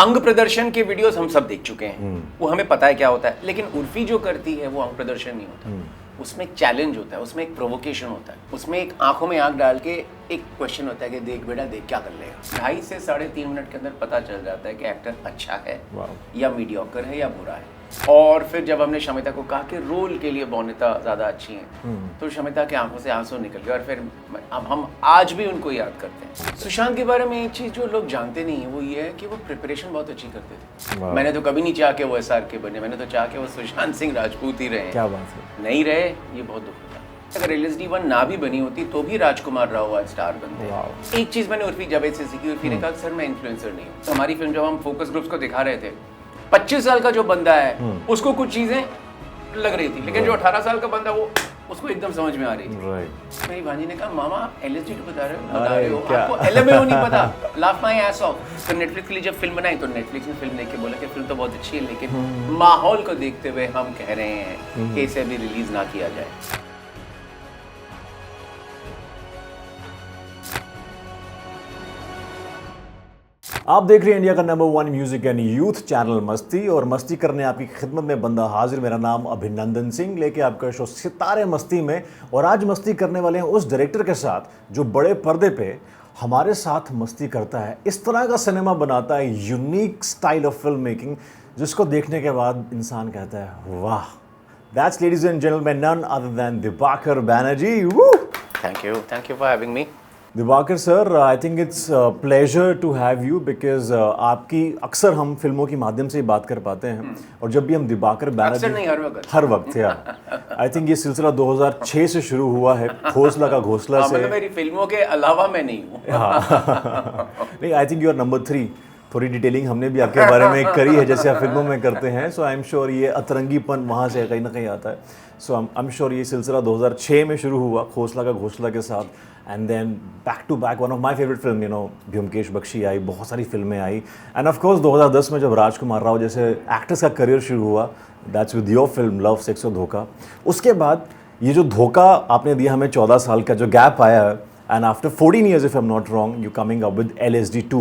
अंग प्रदर्शन के वीडियोस हम सब देख चुके हैं, वो हमें पता है क्या होता है, लेकिन उर्फी जो करती है वो अंग प्रदर्शन नहीं होता। उसमें एक चैलेंज होता है, उसमें एक प्रोवोकेशन होता है, उसमें एक आंखों में आंख डाल के एक क्वेश्चन होता है कि देख बेटा देख क्या कर लेगा। 2.5 से 3.5 मिनट के अंदर पता चल जाता है कि एक्टर अच्छा है या मीडियोकर है या बुरा है। और फिर जब हमने शमिता को कहा कि रोल के लिए बोनिता ज़्यादा अच्छी हैं, तो शमिता की आंखों से आंसू निकल गए और फिर अब हम आज भी उनको याद करते हैं। सुशांत के बारे में एक चीज़ जो लोग जानते नहीं है वो ये है कि वो प्रिपरेशन बहुत अच्छी करते थे। मैंने तो कभी नहीं चाहा कि वो SRK बने, मैंने तो चाहा कि वो सुशांत सिंह राजपूत ही रहे। क्या बात है, नहीं रहे, ये बहुत दुख होता। अगर LSD-1 ना भी बनी होती तो भी राजकुमार राव आज स्टार बनते। एक चीज़ मैंने उर्फी जावेद से सीखी, उर्फी ने कहा सर मैं इन्फ्लुएंसर नहीं हूँ। तो हमारी फिल्म जब हम फोकस ग्रुप्स को दिखा रहे थे, 25 साल का जो बंदा है उसको कुछ चीजें लग रही थी, लेकिन जो 18 साल का बंदा वो उसको एकदम समझ में आ रही थी। मेरी भांजी ने कहा मामा LSD बता रहे हो आपको LMAO नहीं पता, लाफ माय एस ऑफ। तो नेटफ्लिक्स के लिए जब फिल्म बनाई तो नेटफ्लिक्स ने फिल्म देख के बोला कि फिल्म तो बहुत अच्छी है, लेकिन माहौल को देखते हुए हम कह रहे हैं कि इसे अभी रिलीज ना किया जाए। आप देख रहे हैं इंडिया का number 1 music and youth channel मस्ती, और मस्ती करने आपकी खिदमत में बंदा हाजिर। मेरा नाम अभिनंदन सिंह, लेके आपका शो सितारे मस्ती में। और आज मस्ती करने वाले हैं उस डायरेक्टर के साथ जो बड़े पर्दे पे हमारे साथ मस्ती करता है, इस तरह का सिनेमा बनाता है, unique style of film making, जिसको देखने के बाद इंसान कहता है वाह। That's ladies and gentleman none other than Dibakar Banerjee. Thank you for having me. Dibakar sir, I think it's pleasure to have you because आपकी अक्सर हम फिल्मों के माध्यम से ही बात कर पाते हैं, और जब भी हम दिबाकर बैनर्जी, नहीं हर वक्त है। आई थिंक ये सिलसिला 2006 से शुरू हुआ है, घोसला का घोसला से। मतलब मेरी फिल्मों के अलावा मैं नहीं हूँ। नहीं, I think you are number 3। थोड़ी डिटेलिंग हमने भी आपके बारे में करी है जैसे आप फिल्मों में करते हैं, सो आई एम श्योर ये अतरंगीपन वहाँ से कहीं ना कहीं आता है। सो आई एम श्योर ये सिलसिला 2006 में शुरू हुआ घोसला का घोसला के साथ, and then back to back one of my favourite film, Byomkesh Bakshi आई, बहुत सारी फिल्में आई, एंड ऑफ कोर्स 2010 में जब राजकुमार राव जैसे एक्टर्स का करियर शुरू हुआ, that's with your film love sex और धोखा। उसके बाद ये जो धोखा आपने दिया हमें, 14 साल का जो गैप आया है, and after 14 years if I'm not wrong you coming up with LSD-2।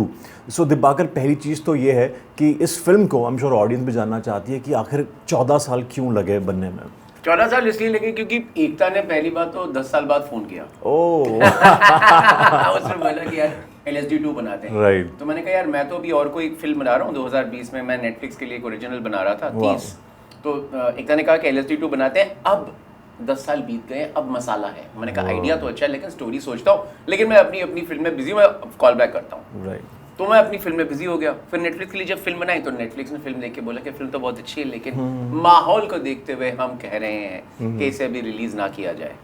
so Dibakar, पहली चीज़ तो ये है कि इस फिल्म को I'm sure ऑडियंस भी जानना चाहती है कि आखिर 14 साल क्यों लगे बनने में। 14 साल इसलिए लगे क्योंकि एकता ने पहली बार तो 10 साल बाद फोन किया। उसने बोला कि यार LSD-2 बनाते हैं। राइट। तो मैंने कहा यार मैं तो अभी और कोई फिल्म बना रहा हूँ, 2020 में मैं नेटफ्लिक्स के लिए एक ओरिजिनल बना रहा था 30। तो एकता ने कहा कि LSD-2 बनाते हैं। अब 10 साल बीत गए, अब मसाला है। मैंने कहा आइडिया तो अच्छा है लेकिन स्टोरी सोचता हूँ, लेकिन मैं अपनी फिल्म में बिजी हूँ, मैं कॉल बैक करता हूँ। राइट। तो मैं अपनी फिल्म में बिजी हो गया। फिर नेटफ्लिक्स के लिए जब फिल्म बनाई तो नेटफ्लिक्स ने फिल्म देख के बोला कि फिल्म तो बहुत अच्छी है, लेकिन माहौल को देखते हुए हम कह रहे हैं कि इसे अभी रिलीज ना किया जाए।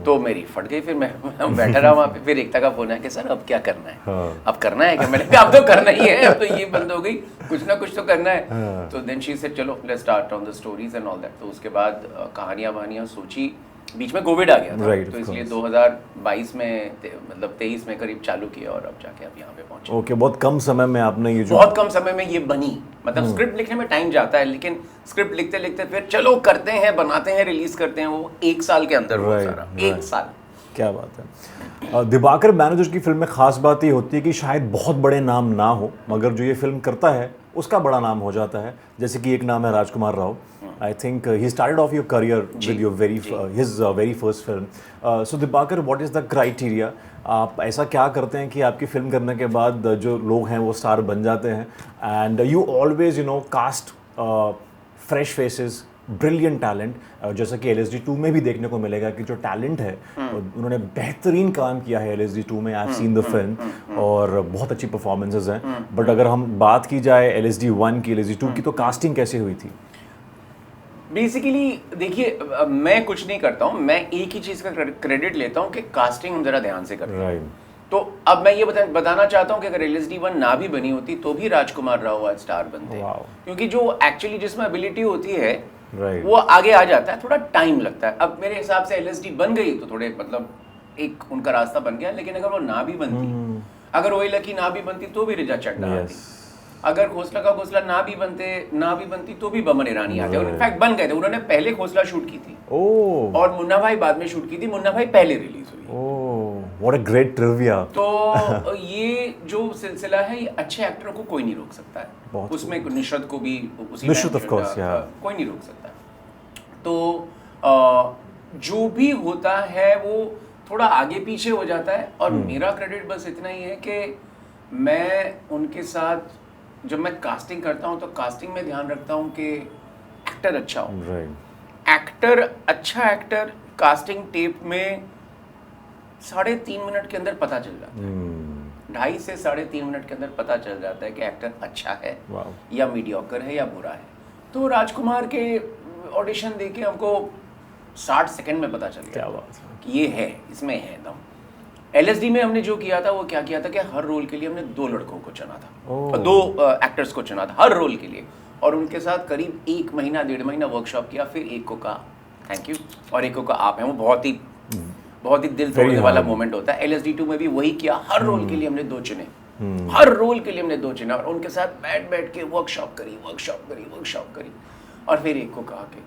तो मेरी फट गई। फिर मैं बैठा रहा वहाँ पे। फिर एकता का फोन आया कि सर अब क्या करना है, अब करना है क्या? मैंने कहा अब तो करना ही है, अब तो ये बंद हो गई, कुछ ना कुछ तो करना है। तो देन शी सेड चलो let's start on the stories and all that. तो उसके बाद कहानियाँ वहानियाँ सोची। बीच में कोविड आ गया था, तो इसलिए 2022 में मतलब 23 में करीब चालू किया, और अब जाके अब यहाँ पे पहुंचे। ओके, बहुत कम समय में आपने ये जो बहुत कम समय में ये बनी। मतलब स्क्रिप्ट लिखने में टाइम जाता है, लेकिन स्क्रिप्ट लिखते लिखते फिर चलो करते हैं, बनाते हैं, रिलीज करते हैं, वो 1 साल के अंदर हुआ सारा। 1 साल। क्या बात है। दिबाकर बैनर्जी की फिल्म में खास बात ये होती है कि शायद बहुत बड़े नाम ना हो, मगर जो ये फिल्म करता है उसका बड़ा नाम हो जाता है। जैसे कि एक नाम है Rajkumar Rao. I think he started off your career with your his very first film. So Dibakar, what is the criteria? आप ऐसा क्या करते हैं कि आपकी फिल्म करने के बाद जो लोग हैं वो स्टार बन जाते हैं, and you always cast fresh faces, brilliant talent, जैसा कि LSD-2 में भी देखने को मिलेगा कि जो टैलेंट है उन्होंने बेहतरीन काम किया है LSD-2 में। I have seen the film और बहुत अच्छी परफॉर्मेंसेज हैं। बट अगर हम बात की जाए LSD-1 की, LSD-2 की, तो कास्टिंग कैसे हुई थी? बेसिकली देखिए, मैं कुछ नहीं करता हूँ, मैं एक ही चीज़ का क्रेडिट लेता हूँ कि कास्टिंग हम जरा ध्यान से करते हैं। तो अब मैं ये बताना चाहता हूँ कि अगर LSD-1 ना भी बनी होती तो भी राजकुमार राव आज स्टार बनते, क्योंकि जो एक्चुअली जिसमें एबिलिटी होती है वो आगे आ जाता है, थोड़ा टाइम लगता है। अब मेरे हिसाब से LSD बन गई तो थोड़े मतलब एक उनका रास्ता बन गया, लेकिन अगर वो ना भी बनती, अगर वही लकी ना भी बनती तो भी रिजा चड्ढा आती, अगर घोसला का घोसला ना भी बनती तो भी बमन ईरानी आते, और इनफैक्ट बन गए थे। उन्होंने पहले घोसला शूट की थी और मुन्ना भाई बाद में शूट की थी। मुन्ना भाई पहले रिलीज हुई। What a great trivia. तो ये जो सिलसिला है ये अच्छे एक्टरों को कोई नहीं रोक सकता है, बहुत उसमें निशरत को भी उसी निशरत, time of course, चुनता, yeah. कोई नहीं रोक सकता। तो जो भी होता है वो थोड़ा आगे पीछे हो जाता है, और मेरा क्रेडिट बस इतना ही है कि मैं उनके साथ जब मैं कास्टिंग करता हूँ तो कास्टिंग में ध्यान रखता हूँ कि एक्टर अच्छा हो। राइट। एक्टर अच्छा एक्टर कास्टिंग टेप में 3.5 मिनट के अंदर पता चल जाता है। 2.5 से 3.5 मिनट के अंदर पता चल जाता है कि एक्टर अच्छा है या मीडियोकर है या बुरा है। तो राजकुमार के ऑडिशन देके हमको 60 सेकंड में पता चल गया, क्या बात है, कि ये है, इसमें है दम। LSD में हमने जो किया था वो क्या किया था कि हर रोल के लिए हमने 2 लड़कों को चुना था, 2 एक्टर्स को चुना था हर रोल के लिए, और उनके साथ करीब 1 महीना 1.5 महीना वर्कशॉप किया। फिर एक को कहा थैंक यू और एक को कहा आप हैं। वो बहुत ही दिल तोड़ने वाला मोमेंट होता है। LSD 2 में भी वही किया, हर रोल के लिए हमने 2 चुने, हर रोल के लिए हमने 2 चुने, और उनके साथ बैठ के वर्कशॉप करी, और फिर एक को कहा कि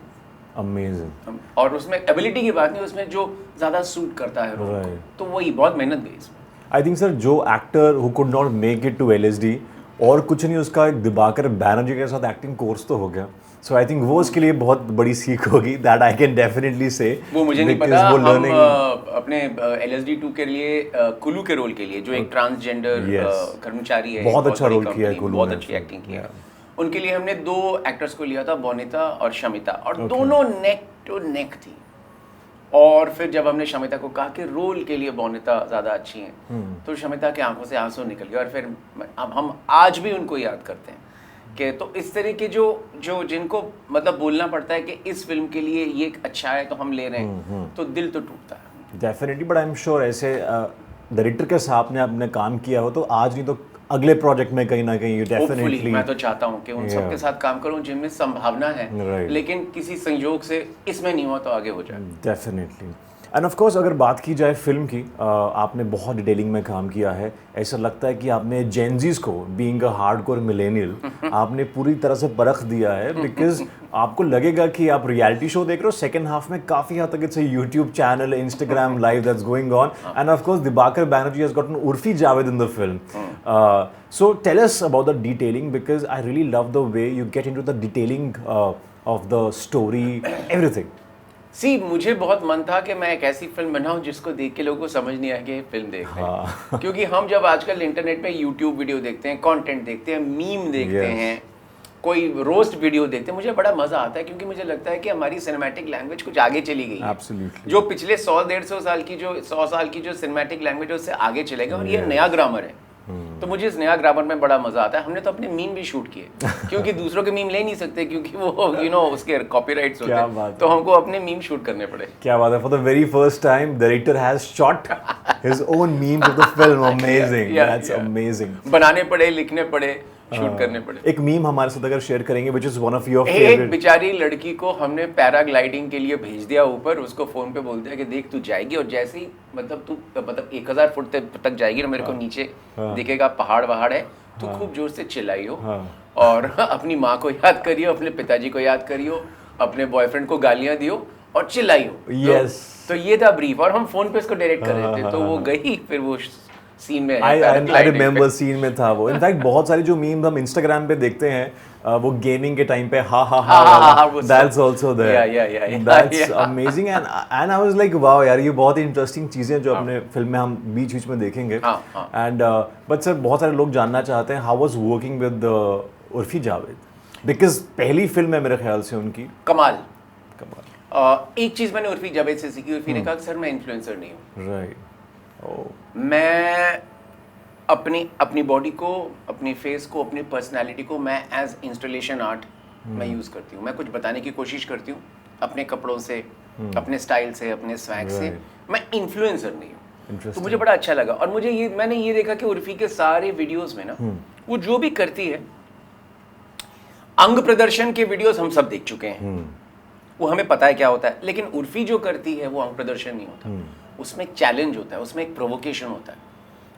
अमेजिंग। और उसमें एबिलिटी की बात नहीं, उसमें जो ज्यादा सूट करता है रोल को, तो वही बहुत मेहनत गई इसमें। आई थिंक सर जो actor who could not make it to LSD, और कुछ नहीं, उसका एक दिबाकर बैनर्जी के साथ एक्टिंग कोर्स तो हो गया। सो आई थिंक वो उसके लिए बहुत बड़ी सीख होगी, दैट आई कैन डेफिनेटली से। वो मुझे नहीं पता, हम अपने LSD 2 के लिए कुल्लू के रोल के लिए, जो एक ट्रांसजेंडर कर्मचारी है, बहुत अच्छा रोल किया है, बहुत अच्छी एक्टिंग की है, उनके लिए हमने 2 एक्टर्स को लिया था, बोनिता और शमिता, और दोनों नेक टू नेक थी। और फिर जब हमने शमिता को कहा कि रोल के लिए बोनिता ज़्यादा अच्छी हैं, तो शमिता की आंखों से आंसू निकल गए। और फिर अब हम आज भी उनको याद करते हैं कि तो इस तरह के जो जिनको मतलब बोलना पड़ता है कि इस फिल्म के लिए ये अच्छा है तो हम ले रहे हैं, तो दिल तो टूटता है। Definitely, but I am sure ऐसे डायरेक्टर के साथ ने आपने काम किया हो तो आज नहीं तो अगले प्रोजेक्ट में कहीं ना कहीं डेफिनेटली। मैं तो चाहता हूँ कि उन सबके साथ काम करूँ जिनमें संभावना है, लेकिन किसी संयोग से इसमें नहीं हुआ तो आगे हो जाए। डेफिनेटली। एंड ऑफ कोर्स अगर बात की जाए फिल्म की, आपने बहुत डिटेलिंग में काम किया है। ऐसा लगता है कि आपने जेनजीज को, बीइंग अ हार्डकोर मिलेनियल, आपने पूरी तरह से परख दिया है, बिकॉज आपको लगेगा कि आप रियलिटी शो देख रहे हो, सेकंड हाफ में काफ़ी हद तक it's YouTube channel, Instagram live that's going on, end of course Dibakar Banerjee has gotten Urfi Javed in the film. So tell us about the detailing, because I really love the way you get into the detailing of the story, everything. मुझे बहुत मन था कि मैं एक ऐसी film बनाऊं जिसको देख के लोगों को समझ नहीं आए कि ये फिल्म देख रहे हैं। क्योंकि हम जब आजकल इंटरनेट पे YouTube वीडियो देखते हैं, कंटेंट देखते हैं, मीम देखते हैं, कोई रोस्ट वीडियो देखते हैं, मुझे बड़ा मजा आता है, क्योंकि मुझे लगता है कि हमारी सिनेमैटिक लैंग्वेज कुछ आगे चली गई है। Absolutely. जो पिछले 100-150 साल की जो सिनेमैटिक लैंग्वेज है उससे आगे चलेगा, और ये नया ग्रामर है। तो मुझे इस नया ग्रामर में बड़ा मजा आता है। हमने तो अपने मीम भी शूट किए, क्योंकि दूसरों के मीम ले नहीं सकते, क्योंकि वो उसके कॉपीराइट्स होते हैं, तो हमको अपने मीम शूट करने पड़े। क्या बात है, for the very first time director has shot his own memes of the film. Amazing, that's amazing. बनाने पड़े, लिखने पड़े, शूट करने पड़े। एक मीम हमारे साथ अगर शेयर करेंगे, which is one of your favourite. एक बेचारी लड़की को हमने पैराग्लाइडिंग के लिए भेज दिया ऊपर, उसको फोन पे बोल दिया कि देख तू जाएगी, और जैसे ही तू 1000 फुट तक जाएगी ना, मेरे को नीचे दिखेगा पहाड़ वहाड़ है, तू खूब जोर से चिल्लाई हो, और अपनी माँ को याद करियो, अपने पिताजी को याद करियो, अपने बॉयफ्रेंड को गालियां दियो और चिल्लाई हो। यस, तो ये था ब्रीफ, और हम फोन पे इसको डायरेक्ट कर रहे थे। तो वो गई, फिर वो सीन में आई रिमेंबर सीन में था वो। इनफैक्ट बहुत सारी जो मीम हम इंस्टाग्राम पे देखते हैं, वो गेमिंग के टाइम पे that's also there, that's amazing. And I was like wow यार, ये बहुत ही इंटरेस्टिंग चीजें जो अपने फिल्म में हम बीच बीच में देखेंगे। एंड बट सर, बहुत सारे लोग जानना चाहते हैं how was working with Urfi Javed, because पहली फिल्म है मेरे ख्याल से उनकी। कमाल। एक चीज मैंने उर्फी जावेद से सीखी। उर्फी ने कहा सर मैं इन्फ्लुएंसर नहीं हूँ, राइट। मैं अपनी बॉडी को, अपनी फेस को, अपनी पर्सनालिटी को मैं एज इंस्टॉलेशन आर्ट मैं यूज करती हूँ। मैं कुछ बताने की कोशिश करती हूँ अपने कपड़ों से, अपने स्टाइल से, अपने स्वैग से। मैं इन्फ्लुएंसर नहीं हूँ। तो मुझे बड़ा अच्छा लगा, और मैंने ये देखा कि उर्फी के सारे वीडियोस में ना, वो जो भी करती है, अंग प्रदर्शन के वीडियोस हम सब देख चुके हैं, वो हमें पता है क्या होता है। लेकिन उर्फी जो करती है वो अंग प्रदर्शन नहीं होता, उसमें एक चैलेंज होता है, उसमें एक प्रोवोकेशन होता है,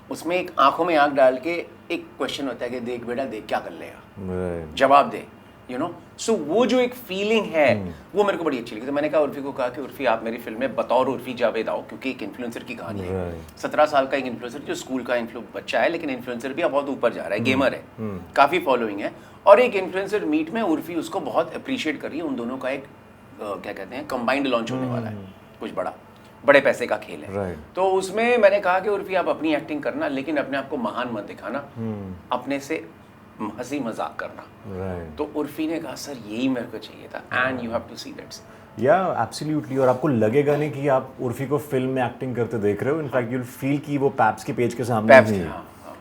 उसमें एक आंखों में आंख डाल के एक क्वेश्चन होता है कि देख बेटा देख क्या कर लेगा, जवाब दे। You know. सो वो जो एक फीलिंग है वो मेरे को बड़ी अच्छी लगी। तो मैंने कहा उर्फी को कहा कि उर्फी आप मेरी फिल्म में बतौर उर्फी जावेद आओ, क्योंकि एक इन्फ्लुएंसर की कहानी है। 17 साल का एक इन्फ्लुएंसर जो स्कूल का बच्चा है, लेकिन इन्फ्लुएंसर भी अब बहुत ऊपर जा रहा है, गेमर है, काफ़ी फॉलोइंग है। और एक इन्फ्लुएंसर मीट में उर्फी उसको बहुत अप्रिशिएट कर रही है। उन दोनों का एक क्या कहते हैं कंबाइंड लॉन्च होने वाला है, कुछ बड़े पैसे का खेल है। तो उसमें मैंने कहा कि उर्फी आप अपनी एक्टिंग करना, लेकिन अपने आप को महान मत दिखाना, अपने से हंसी मजाक करना। तो उर्फी ने कहा सर यही मेरे को चाहिए था, and you have to see that. Yeah absolutely. और आपको लगेगा नहीं कि आप उर्फी को फिल्म में एक्टिंग करते देख रहे हो, इनफैक्ट यू विल फील कि वो पैप्स के पेज के सामने नहीं है।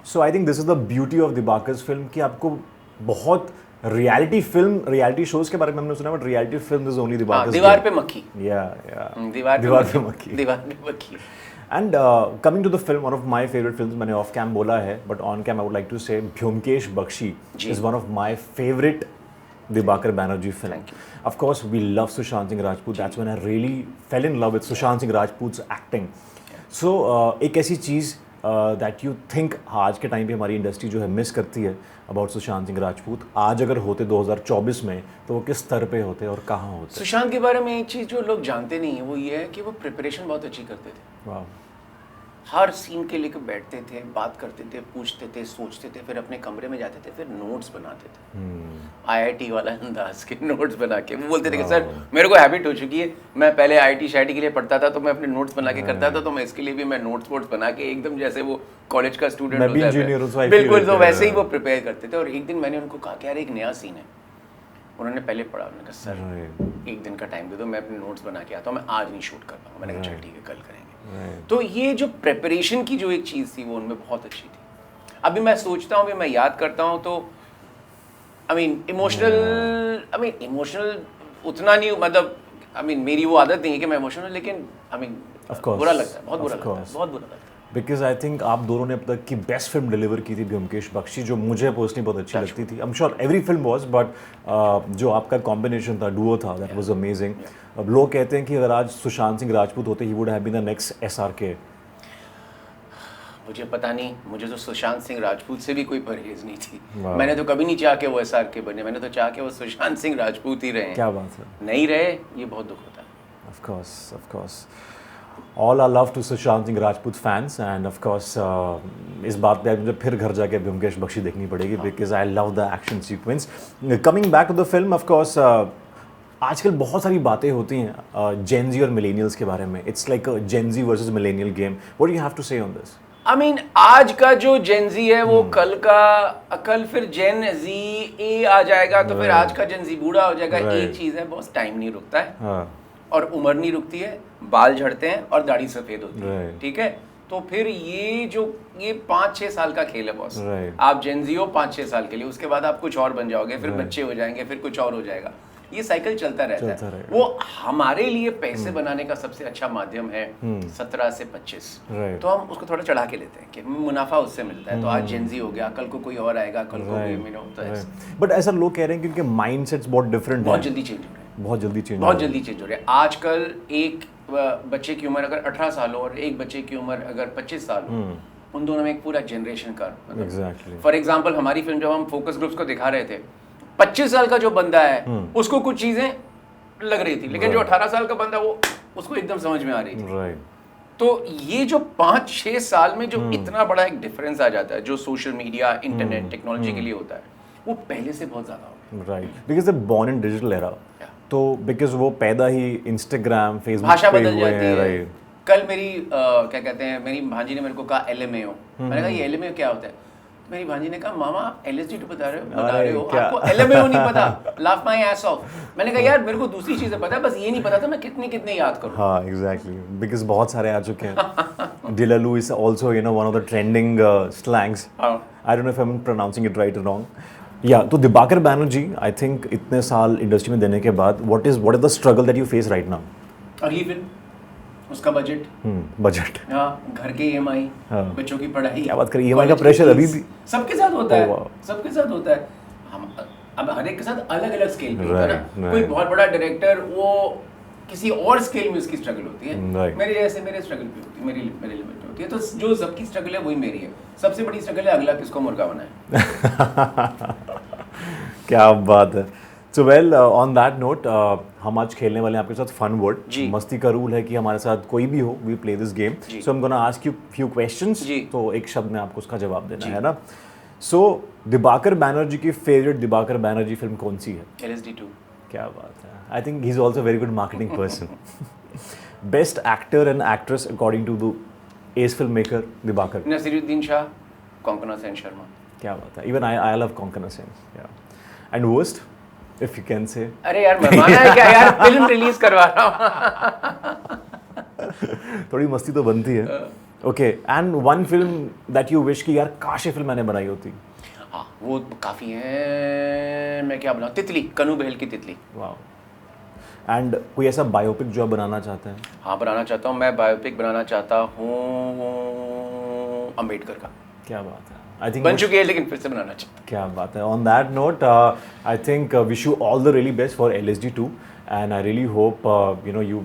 So I think this is the beauty of Dibakar's film कि आपको बहुत रियलिटी शोज के बारे में हमने सुना, but reality film is only Dibakar's. दीवार पे मक्खी। दीवार पे मक्खी। And coming to the film, one of my favorite films, मैंने off cam बोला है, but on cam I would like to say Byomkesh Bakshi is one of my favorite Dibakar Banerjee film. Of course, we love Sushant Singh Rajput. That's when I really fell in love with Sushant Singh Rajput's acting. So एक ऐसी चीज़ that you think आज के time पे हमारी industry जो है miss करती है अबाउट सुशांत सिंह राजपूत, आज अगर होते 2024 में तो वो किस स्तर पे होते और कहाँ होते? सुशांत के बारे में एक चीज़ जो लोग जानते नहीं है वो ये है कि वो प्रिपरेशन बहुत अच्छी करते थे। वाह। हर सीन के लिए बैठते थे, बात करते थे, पूछते थे, सोचते थे, फिर अपने कमरे में जाते थे, फिर नोट्स बनाते थे। IIT वाला अंदाज के नोट्स बना के वो बोलते थे कि सर मेरे को हैबिट हो चुकी है, मैं पहले IIT शायटी के लिए पढ़ता था तो मैं अपने नोट्स बना के करता था, तो मैं इसके लिए भी मैं नोट्स बना के एकदम जैसे वो कॉलेज का स्टूडेंट होता है बिल्कुल, तो वैसे ही वो प्रिपेयर करते थे। और एक दिन मैंने उनको कहा कि यार एक नया सीन है, उन्होंने पहले पढ़ा, उन्होंने कहा सर एक दिन का टाइम दे दो, मैं अपने नोट्स बना के आता हूँ, मैं आज नहीं शूट कर पाऊँगा। मैंने कहा चल ठीक है कल करेंगे। तो ये जो प्रिपरेशन की जो एक चीज़ थी वो उनमें बहुत अच्छी थी। अभी मैं सोचता हूँ, मैं याद करता हूँ तो इमोशनल उतना नहीं, मतलब मेरी वो आदत नहीं है कि मैं इमोशनल, लेकिन बुरा लगता है, बहुत बुरा लगता है। बिकॉज आई थिंक आप दोनों ने अब तक की बेस्ट फिल्म डिलीवर की थी ब्योमकेश बख्शी, जो मुझे पर्सनली बहुत अच्छी लगती थी। I am sure every film was, but जो आपका कॉम्बिनेशन था, डुओ था, दैट वाज अमेजिंग। अब लोग कहते हैं कि अगर आज सुशांत सिंह राजपूत होते, he would have been the next SRK। मुझे पता नहीं, मुझे तो सुशांत सिंह राजपूत से भी कोई परहेज नहीं थी। मैंने तो कभी नहीं चाहा कि वो SRK बने, मैंने तो चाहा कि वो सुशांत सिंह राजपूत ही रहे। क्या बात है, नहीं रहे, ये बहुत दुख होता है। Of course all our love to Sushant Singh Rajput fans, end of course इस बात पे मुझे फिर घर जाके ब्योमकेश बख्शी देखनी पड़ेगी, because I love the action sequence. Coming back to the film, of course आजकल बहुत सारी बातें होती हैं जेन ज़ी और मिलेनियल्स के बारे में। It's like gen Z versus millennial game. What do you have to say on this? आज का जो जेन ज़ी है वो कल फिर जेन ज़ी ए आ जाएगा, तो फिर आज का जेन ज़ी बूढ़ा हो जाएगा। एक चीज़ है, बहुत टाइम नहीं रुकता है और उम्र नहीं रुकती है, बाल झड़ते हैं और दाढ़ी सफेद होती है, ठीक है। तो फिर ये 5-6 साल का खेल है बॉस। आप जेन ज़ी हो 5-6 साल के लिए, उसके बाद आप कुछ और बन जाओगे, फिर बच्चे हो जाएंगे, फिर कुछ और हो जाएगा। ये साइकिल चलता रहता है। वो हमारे लिए पैसे बनाने का सबसे अच्छा माध्यम है 17 से 25। तो हम उसको थोड़ा चढ़ा के लेते हैं कि मुनाफा उससे मिलता है। तो आज जेन ज़ी हो गया, कल को कोई और आएगा, कल को कोई होता है। बट ऐसा लोग कह रहे हैं क्योंकि माइंडसेट्स बहुत डिफरेंट है, बहुत जल्दी चेंज हो रहे हैं, बहुत जल्दी चेंज हो रहे हैं। आजकल एक बच्चे की उम्र अगर 18 साल हो और एक बच्चे की उम्र अगर 25 साल हो, उन दोनों में एक पूरा जनरेशन का फॉर एग्जांपल हमारी फिल्म जब हम फोकस ग्रुप्स को दिखा रहे थे, 25 साल का जो बंदा है उसको कुछ चीजें लग रही थी, लेकिन जो 18 साल का बंदा वो उसको एकदम समझ में आ रही थी। तो ये जो 5-6 साल में जो इतना बड़ा एक डिफरेंस आ जाता है, जो सोशल मीडिया, इंटरनेट, टेक्नोलॉजी के लिए होता है, वो पहले से बहुत ज्यादा हो गया। Right, because they born in digital era. तो बिकॉज वो पैदा ही इंस्टाग्राम, फेसबुक भाषा बदल जाती है। कल मेरी क्या कहते हैं, मेरी भांजी ने मेरे को कहा LMAO। मैंने कहा ये LMAO क्या होता है? मेरी भांजी ने कहा मामा LSD तो बता रहे हो आपको LMAO नहीं पता? Laugh my S of. मैंने कहा यार मेरे को दूसरी चीजें पता है, बस ये नहीं पता था मैं कितने याद करूं। हाँ एग्जैक्टली, बिकॉज बहुत सारे आ चुके हैं। Delulu is also one of the trending slangs. I don't know if I am pronouncing it right और रॉन्ग। या तो दिबाकर बैनर्जी, आई थिंक इतने साल इंडस्ट्री में देने के बाद what is the struggle that you face right now? अगली फिल्म, उसका बजट, हाँ, घर के EMI, बच्चों की पढ़ाई। क्या बात करें, EMI का प्रेशर अभी भी सबके साथ होता है, सबके साथ होता है। हम अब हर एक के साथ अलग अलग स्केल पे होता है ना। कोई बहुत बड़ा डायरेक्टर वो किसी और स्केल में उसकी स्ट्रगल होती है, मेरे जैसे मेरे स्ट्रगल पे होती है, मेरे लेवल पे होती है। तो जो सबकी स्ट्रगल है वही मेरी है। सबसे बड़ी स्ट्रगल है अगला किसको मुर्गा बनाए। क्या बात है। So well on that note हम आज खेलने वाले हैं आपके साथ फन वर्ड जी। मस्ती का रूल है कि हमारे साथ कोई भी हो we play this game so I am gonna ask you few questions जी। तो एक शब्द में आपको उसका जवाब देना है ना सो दिबाकर बैनर्जी की फेवरेट दिबाकर बैनर्जी फिल्म कौन सी है LSD 2 क्या बात है I think he is also very good marketing person best actor and actress according to the age film maker Dibakar Naseeruddin Shah, Konkona Sen Sharma. क्या बात है even I love Konkona Sen and worst if you can say अरे यार मरवाना है क्या यार, फिल्म रिलीज करवा रहा हूँ। थोड़ी मस्ती तो बनती है okay and one film that you wish कि यार काश ये फिल्म मैंने बनाई होती हाँ वो काफी है, मैं क्या बनाऊँ, तितली, कनू बहल की तितली। वाह एंड कोई ऐसा बायोपिक जो आप बनाना चाहते हैं हाँ बनाना चाहता हूँ, मैं बायोपिक बनाना चाहता हूँ अम्बेडकर का। क्या बात है आई थिंक बन चुकी है लेकिन फिर से बनाना चाहता क्या बात है on that note I think wish you all the really best for LSD 2 and I really hope you know you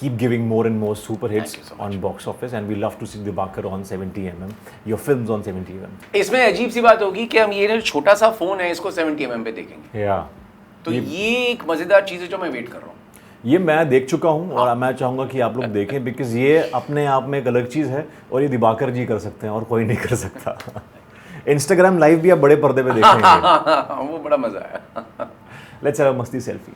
keep giving more and more super hits Thank you so on box office and we love to see Dibakar on 70mm your films on 70mm हूँ। इसमें अजीब सी बात होगी कि हम ये जो छोटा सा फोन है इसको 70mm पे देखेंगे, yeah तो ये एक मजेदार चीज है जो मैं वेट कर रहा हूँ। ये मैं देख चुका हूँ और मैं चाहूँगा कि आप लोग देखें बिकॉज ये अपने आप में एक अलग चीज़ है और ये दिबाकर जी कर सकते हैं और कोई नहीं कर सकता इंस्टाग्राम लाइव भी आप बड़े पर्दे पे देखेंगे वो बड़ा मजा आया। लेट्स हैव अ मस्ती सेल्फी